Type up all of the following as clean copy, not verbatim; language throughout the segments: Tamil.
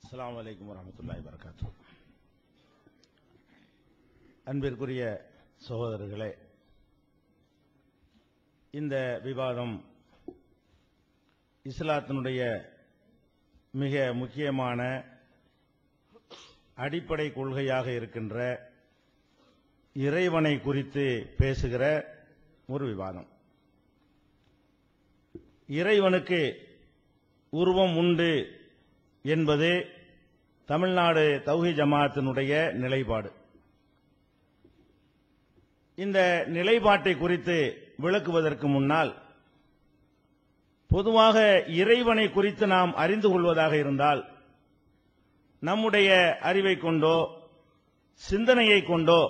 அஸ்ஸலாமு அலைக்கும் வரஹ்மத்துல்லாஹி வபரகாத்துஹு. அன்பிற்குரிய சகோதரர்களே, இந்த விவாதம் இஸ்லாத்தினுடைய மிக முக்கியமான அடிப்படை கொள்கையாக இருக்கின்ற இறைவனை குறித்து பேசுகிற ஒரு விவாதம். இறைவனுக்கு உருவம் உண்டு என்பது தமிழ்நாடு தௌஹீத் ஜமாஅத்தினுடைய நிலைப்பாடு. இந்த நிலைப்பாட்டை குறித்து விளக்குவதற்கு முன்னால், பொதுவாக இறைவனை குறித்து நாம் அறிந்து கொள்வதாக இருந்தால் நம்முடைய அறிவை கொண்டோ சிந்தனையை கொண்டோ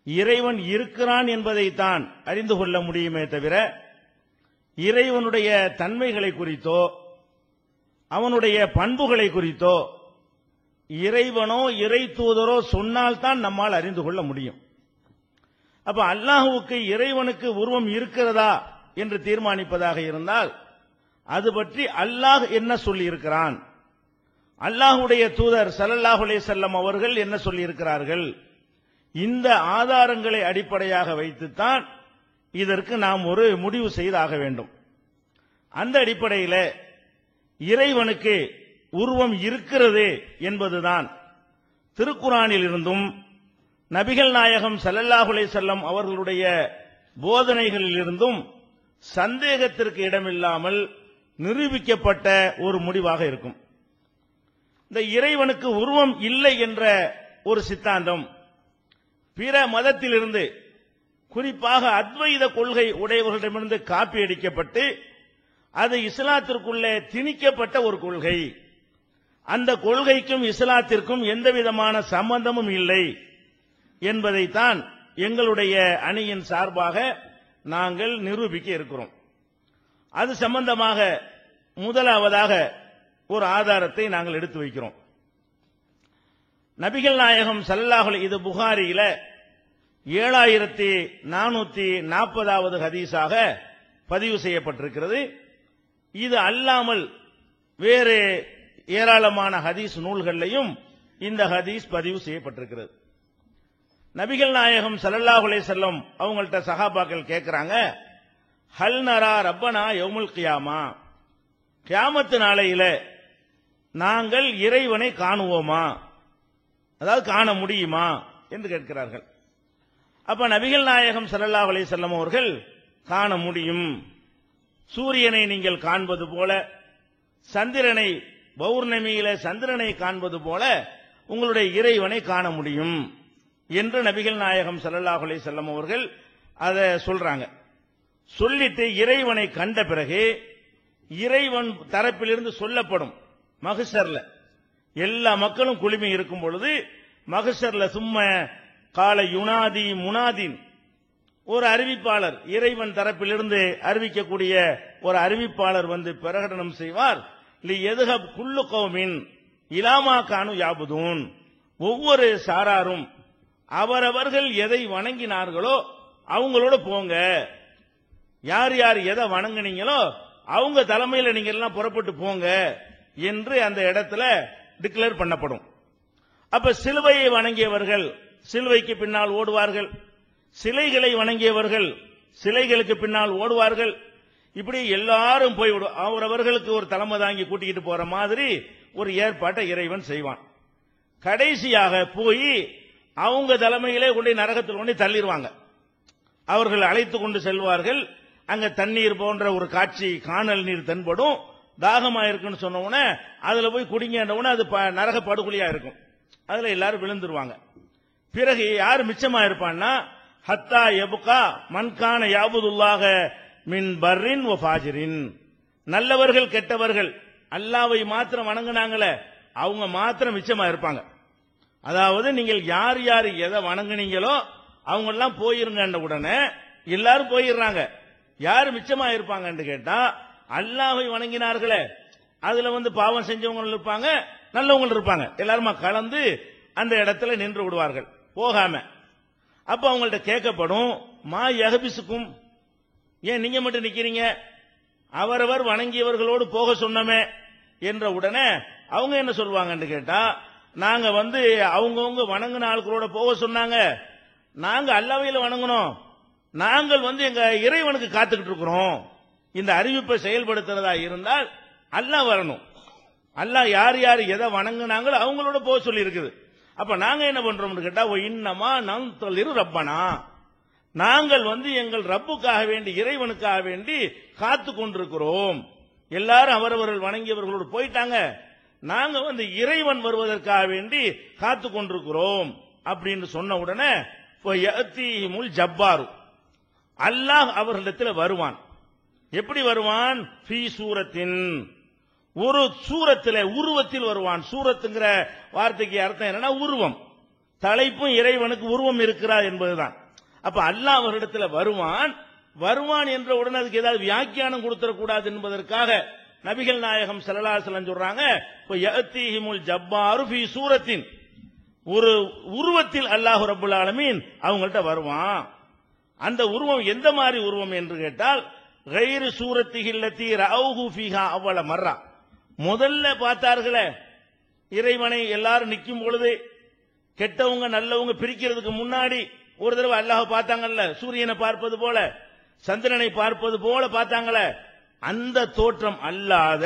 இறைவன் இருக்கிறான் என்பதைத்தான் அறிந்து கொள்ள முடியுமே தவிர, இறைவனுடைய தன்மைகளை குறித்தோ அவனுடைய பண்புகளை குறித்தோ இறைவனோ இறை தூதரோ சொன்னால்தான் நம்மால் அறிந்து கொள்ள முடியும். அப்ப அல்லாஹ்வுக்கு இறைவனுக்கு உருவம் இருக்கிறதா என்று தீர்மானிப்பதாக இருந்தால் அது பற்றி அல்லாஹ் என்ன சொல்லி இருக்கிறான், அல்லாஹ்வுடைய தூதர் ஸல்லல்லாஹு அலைஹி வஸல்லம் அவர்கள் என்ன சொல்லி இருக்கிறார்கள், இந்த ஆதாரங்களை அடிப்படையாக வைத்துத்தான் இதற்கு நாம் ஒரு முடிவு செய்தாக வேண்டும். அந்த அடிப்படையில் இறைவனுக்கு உருவம் இருக்கிறது என்பதுதான் திருக்குர்ஆனில் இருந்தும் நபிகள் நாயகம் ஸல்லல்லாஹு அலைஹி வஸல்லம் அவர்களுடைய போதனைகளில் இருந்தும் சந்தேகத்திற்கு இடமில்லாமல் நிரூபிக்கப்பட்ட ஒரு முடிவாக இருக்கும். இந்த இறைவனுக்கு உருவம் இல்லை என்ற ஒரு சித்தாந்தம் பிற மதத்திலிருந்து, குறிப்பாக அத்வைத கொள்கை உடையவர்களிடமிருந்து காப்பி அடிக்கப்பட்டு அது இஸ்லாத்திற்குள்ளே திணிக்கப்பட்ட ஒரு கொள்கை. அந்த கொள்கைக்கும் இஸ்லாத்திற்கும் எந்தவிதமான சம்பந்தமும் இல்லை என்பதைத்தான் எங்களுடைய அணியின் சார்பாக நாங்கள் நிரூபிக்க இருக்கிறோம். அது சம்பந்தமாக முதலாவதாக ஒரு ஆதாரத்தை நாங்கள் எடுத்து வைக்கிறோம். நபிகள் நாயகம் ஸல்லல்லாஹு அலைஹி, இது புகாரியில 7440வது ஹதீஸாக பதிவு செய்யப்பட்டிருக்கிறது. இது அல்லாமல் வேறு ஏராளமான ஹதீஸ் நூல்களிலும் இந்த ஹதீஸ் பதிவு செய்யப்பட்டிருக்கிறது. நபிகள் நாயகம் ஸல்லல்லாஹு அலைஹி வஸல்லம் அவங்கள்ட்ட சஹாபாக்கள் கேட்கிறாங்க, ஹல் நரா ரப்பனா யௌமுல் கியாமா, கியாமத்து நாளையில நாங்கள் இறைவனை காணுவோமா, அதாவது காண முடியுமா என்று கேட்கிறார்கள். அப்ப நபிகள் நாயகம் ஸல்லல்லாஹு அலைஹி வஸல்லம் அவர்கள் காண முடியும், சூரியனை நீங்கள் காண்பது போல, சந்திரனை பௌர்ணமியில சந்திரனை காண்பது போல உங்களுடைய இறைவனை காண முடியும் என்று நபிகள் நாயகம் ஸல்லல்லாஹு அலைஹி வஸல்லம் அவர்கள் அதை சொல்றாங்க. சொல்லிட்டு இறைவனை கண்ட பிறகு இறைவன் தரப்பிலிருந்து சொல்லப்படும் மஹ்ஷர்ல, எல்லா மக்களும் குழுமி இருக்கும் பொழுது மஹ்ஷர்ல சும்ம கால யுனாதி முனாதின், ஒரு அறிவிப்பாளர், இறைவன் தரப்பிலிருந்து அறிவிக்கக்கூடிய ஒரு அறிவிப்பாளர் வந்து பிரகடனம் செய்வார், லி யதுஹப் குல்லு கௌமின் இலாமா கானு யாபுதூன், ஒவ்வொரு சாராரும் அவரவர்கள் எதை வணங்கினார்களோ அவங்களோட போங்க, யார் யார் எதை வணங்குனீங்களோ அவங்க தலைமையில் நீங்க எல்லாம் புறப்பட்டு போங்க என்று அந்த இடத்துல டிக்ளேர் பண்ணப்படும். அப்ப சிலுவையை வணங்கியவர்கள் சிலுவைக்கு பின்னால் ஓடுவார்கள், சிலைகளை வணங்கியவர்கள் சிலைகளுக்கு பின்னால் ஓடுவார்கள். இப்படி எல்லாரும் போய் அவரவர்களுக்கு ஒரு தலைமை தாங்கி கூட்டிக்கிட்டு போற மாதிரி ஒரு ஏற்பாட்டை இறைவன் செய்வான். கடைசியாக போய் அவங்க தலைமையிலே கொண்டு நரகத்தில் கொண்டு தள்ளிடுவாங்க. அவர்கள் அழைத்து கொண்டு செல்வார்கள். அங்க தண்ணீர் போன்ற ஒரு காட்சி, காணல் நீர் தென்படும். தாகமா இருக்குன்னு சொன்ன உடனே அதுல போய் குடிங்கன்ற உடனே அது நரக படுகொலியா இருக்கும். அதுல எல்லாரும் விழுந்துருவாங்க. பிறகு யார் மிச்சமா இருப்பான்னா, ஹத்தா யபுகா மன்கான யாபுதுல்லாஹ மின் பர்ரின் வ ஃபாஜிரின், நல்லவர்கள் கெட்டவர்கள் அல்லாஹ்வை மாத்திரம் வணங்குனாங்களே அவங்க மாத்திரம் மிச்சமா இருப்பாங்க. அதாவது நீங்கள் யார் யார் எதை வணங்குனீங்களோ அவங்க எல்லாம் போயிருங்க உடனே எல்லாரும் போயிடுறாங்க. யார் மிச்சமா இருப்பாங்கன்னு கேட்டா, அல்லாஹ்வை வணங்கினார்களே அதுல வந்து பாவம் செஞ்சவங்க இருப்பாங்க, நல்லவங்க இருப்பாங்க, எல்லாருமா கலந்து அந்த இடத்துல நின்று விடுவார்கள் போகாம. அப்ப அவங்கள்ட்ட கேட்கப்படும், மா யஹபிசுக்கும், ஏன் நீங்க மட்டும் நிக்கிறீங்க, அவரவர் வணங்கியவர்களோடு போக சொன்னமே என்ற உடனே அவங்க என்ன சொல்லுவாங்கன்னு கேட்டா, நாங்க அவங்கவுங்க வணங்கின ஆட்களோட போக சொன்னாங்க, நாங்க அல்லாஹ்வையில வணங்கணும், நாங்கள் எங்க இறைவனுக்கு காத்துக்கிட்டு இருக்கிறோம். இந்த அறிவிப்பை செயல்படுத்துறதா இருந்தால் அல்லாஹ் வரணும், அல்லாஹ் யார் யார் எதை வணங்குனாங்களோ அவங்களோட போக சொல்லி இருக்குது. அப்ப நாங்க என்ன பண்றோம்னு கேட்டா, இன்னமா நன்தலிரு ரப்பனா, நாங்கள் எங்கள் ரப்புக்காக வேண்டி இறைவனுக்காக வேண்டி காத்து கொண்டிருக்கிறோம். எல்லாரும் அவரவர்கள் வணங்கியவர்களோடு போயிட்டாங்க, நாங்க இறைவன் வருவதற்காக வேண்டி காத்து கொண்டிருக்கிறோம் அப்படின்னு சொன்ன உடனே யஅதீஹிமுல் ஜப்பாரு, அல்லாஹ் அவர்களிடத்தில் வருவான். எப்படி வருவான்? ஃபீ சூரத்தின், ஒரு சூரத்தில், உருவத்தில் வருவான். சூரத்துங்கிற வார்த்தைக்கு அர்த்தம் என்னன்னா உருவம். தலைப்பும் இறைவனுக்கு உருவம் இருக்கிறார் என்பதுதான். அப்ப அல்லாஹ் அவர்களிடத்தில் வருவான். வருவான் என்ற உடனே அதுக்கு ஏதாவது வியாக்கியானம் கொடுத்துடக்கூடாது என்பதற்காக நபிகள் நாயகம் ஸல்லல்லாஹு அலைஹி வஸல்லம் சொல்றாங்க, யஅதீஹிமுல் ஜப்பாரு ஃபீ சூரத்தின், ஒரு உருவத்தில் அல்லாஹ் ரப்பல் ஆலமீன் அவங்கள்ட்ட வருவான். அந்த உருவம் எந்த மாதிரி உருவம் என்று கேட்டால், கைரு சூரத்திஹில்லதி ரஅவுஹு ஃபீஹா அவ்வள மர்ரா, முதல்ல பார்த்தார்களே இறைவனை எல்லாரும் நிற்கும் பொழுது, கெட்டவங்க நல்லவங்க பிரிக்கிறதுக்கு முன்னாடி ஒரு தடவை அல்லாஹ் பார்த்தாங்கல்ல, சூரியனை பார்ப்பது போல சந்திரனை பார்ப்பது போல பார்த்தாங்களே, அந்த தோற்றம் அல்லாத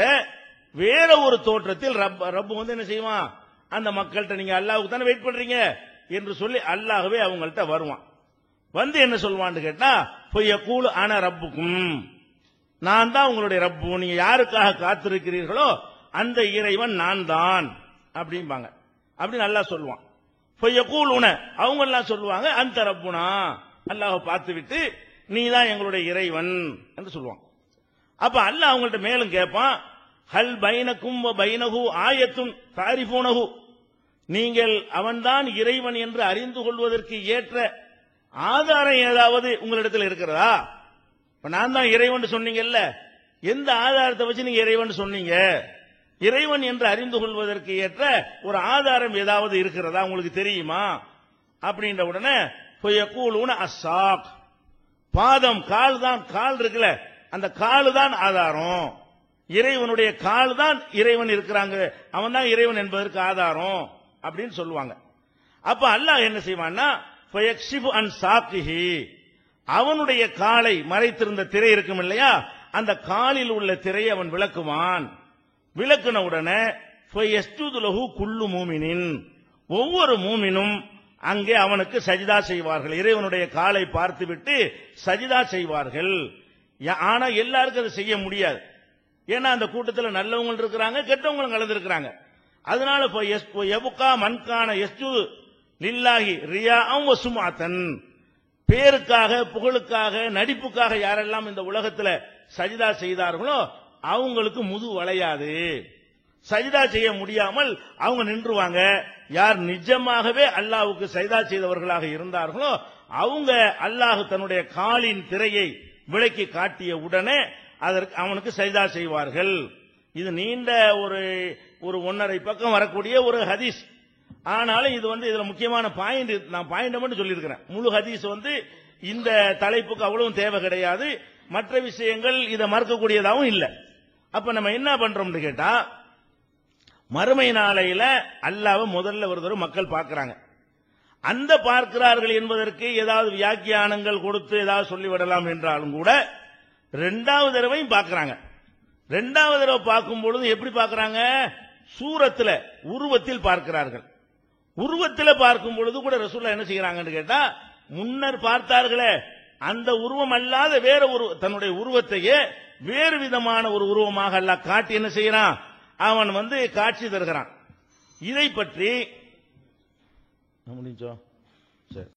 வேற ஒரு தோற்றத்தில் ரப்பு என்ன செய்வான், அந்த மக்கள்கிட்ட நீங்க அல்லாஹ்வுக்கு தானே வெயிட் பண்றீங்க என்று சொல்லி அல்லாஹ்வே அவங்கள்ட்ட வருவான். என்ன சொல்வான்னு கேட்டா, ஃபயகூலு அன ரப்புக்கும், நான் தான் உங்களுடைய ரப்பு, நீங்க யாருக்காக காத்திருக்கிறீர்களோ அந்த இறைவன் நான் தான் அப்படிம்பாங்க. அப்படின்னு அல்லாஹ் சொல்லுவான். ஃபயகூலுன, அவங்க எல்லாம் சொல்லுவாங்க, அந்த ரப்புனா, அல்லாஹ்வை பார்த்து விட்டு நீ தான் எங்களுடைய இறைவன் என்று சொல்லுவான். அப்ப அல்லாஹ் அவங்கள்ட்ட மேலும் கேட்பான், ஹல் பைனக்கும் வ பைனஹு ஆயத்துன் தாரிஃபூனஹு, நீங்கள் அவன்தான் இறைவன் என்று அறிந்து கொள்வதற்கு ஏற்ற ஆதாரம் ஏதாவது உங்களிடத்தில் இருக்கிறதா? இப்ப நான் தான் இறைவன் சொன்னீங்கல்ல, எந்த ஆதாரத்தை வச்சு நீங்க இறைவன் சொன்னீங்க? இறைவன் என்று அறிந்து கொள்வதற்கு ஏற்ற ஒரு ஆதாரம் ஏதாவது இருக்கிறதா, உங்களுக்கு தெரியுமா? அப்படின்ற உடனே ஃபயகூலுன அஸ்ஸாக், பாதம், கால் தான், கால் இருக்குல்ல, அந்த கால் தான் ஆதாரம், இறைவனுடைய கால் தான் இறைவன் இருக்கிறாங்க, அவன் தான் இறைவன் என்பதற்கு ஆதாரம் அப்படின்னு சொல்லுவாங்க. அப்ப அல்லாஹ் என்ன செய்வான்னா, ஃபயக்ஷிஃபு அன் சாக்கிஹி, அவனுடைய காலை மறைத்திருந்த திரை இருக்கும் இல்லையா, அந்த காலில் உள்ள திரையை அவன் விளக்குவான். விளக்குன உடனே ஃபயஸ்ஜுது லஹு குல்லு மூமினின், ஒவ்வொரு மூமினும் அங்கே அவனுக்கு சஜிதா செய்வார்கள், இறைவனுடைய காலை பார்த்துவிட்டு சஜிதா செய்வார்கள். ஆனா எல்லாருக்கும் அதை செய்ய முடியாது, ஏன்னா அந்த கூட்டத்தில் நல்லவங்க இருக்கிறாங்க, கெட்டவங்களும் கலந்துருக்கிறாங்க. அதனால யபுகா மன்கான யஸ்ஜுது லில்லாஹி ரியாஅன் வ சும்அத்தன், பேருக்காக, புகழுக்காக, நடிப்புக்காக யாரெல்லாம் இந்த உலகத்தில் சஜிதா செய்தார்களோ அவங்களுக்கு முது வளையாது, சஜிதா செய்ய முடியாமல் அவங்க நின்றுவாங்க. யார் நிஜமாகவே அல்லாஹ்வுக்கு சஜிதா செய்தவர்களாக இருந்தார்களோ அவங்க அல்லாஹ் தன்னுடைய காலின் திரையை விளக்கி காட்டிய உடனே அதற்கு அவனுக்கு சஜிதா செய்வார்கள். இது நீண்ட ஒரு 1.5 பக்கம் வரக்கூடிய ஒரு ஹதீஸ். ஆனாலும் இது இதுல முக்கியமான பாயிண்ட், நான் பாயிண்ட் மட்டும் சொல்லியிருக்கிறேன். முழு ஹதீஸ் இந்த தலைப்புக்கு அவ்வளவு தேவை கிடையாது, மற்ற விஷயங்கள் இதை மறுக்கக்கூடியதாகவும் இல்லை. அப்ப நம்ம என்ன பண்றோம்னு கேட்டா, மறுமை நாளையில அல்லாஹ்வை முதல்ல ஒரு தடவை மக்கள் பார்க்கிறாங்க. அந்த பார்க்கிறார்கள் என்பதற்கு ஏதாவது வியாக்கியானங்கள் கொடுத்து ஏதாவது சொல்லிவிடலாம் என்றாலும் கூட இரண்டாவது தடவையும் பார்க்கிறாங்க. இரண்டாவது தடவை பார்க்கும் பொழுது எப்படி பார்க்கிறாங்க? சூரத்துல, உருவத்தில் பார்க்கிறார்கள். உருவத்தில் பார்க்கும் பொழுது கூட ரசூலுல்லாஹ் என்ன செய்யறாங்கன்னு கேட்டா, முன்னர் பார்த்தார்களே அந்த உருவம் அல்லாத வேற ஒரு தன்னுடைய உருவத்தையே வேறு விதமான ஒரு உருவமாக அல்லாஹ் காட்டி என்ன செய்யறான், அவன் காட்சி தருகிறான். இதை பற்றி முடிஞ்சோம். சரி.